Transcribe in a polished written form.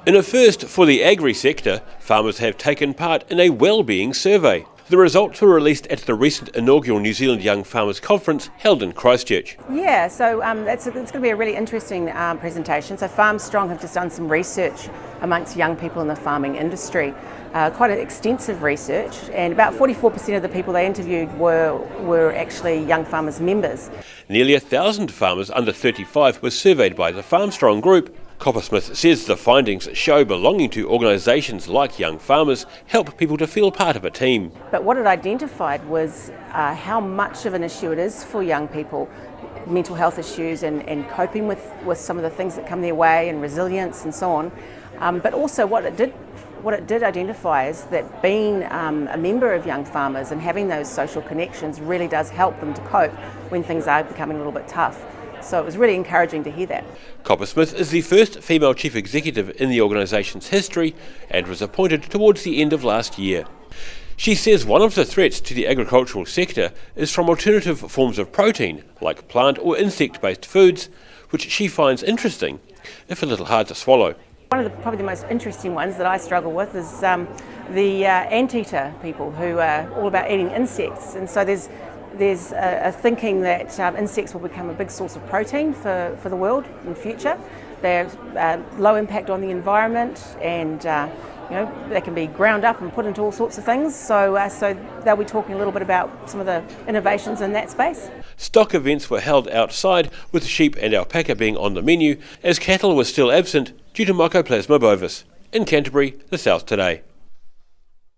In a first for the agri sector, farmers have taken part in a well-being survey. The results were released at the recent Inaugural New Zealand Young Farmers conference held in Christchurch. Yeah, so it's going to be a really interesting presentation. So Farm Strong have just done some research amongst young people in the farming industry, quite an extensive research, and about 44% of the people they interviewed were actually Young Farmers members. Nearly 1,000 farmers under 35 were surveyed by the Farm Strong group. Coppersmith says the findings show belonging to organisations like Young Farmers help people to feel part of a team. But what it identified was how much of an issue it is for young people, mental health issues and coping with some of the things that come their way and resilience and so on. But also what it did identify is that being a member of Young Farmers and having those social connections really does help them to cope when things are becoming a little bit tough. So it was really encouraging to hear that. Coppersmith is the first female chief executive in the organisation's history and was appointed towards the end of last year. She says one of the threats to the agricultural sector is from alternative forms of protein, like plant or insect-based foods, which she finds interesting, if a little hard to swallow. One of probably the most interesting ones that I struggle with is the anteater people who are all about eating insects, and so there's a thinking that insects will become a big source of protein for the world in the future. They're low impact on the environment, and they can be ground up and put into all sorts of things. So they'll be talking a little bit about some of the innovations in that space. Stock events were held outside, with sheep and alpaca being on the menu, as cattle were still absent due to Mycoplasma bovis. In Canterbury, the South Today.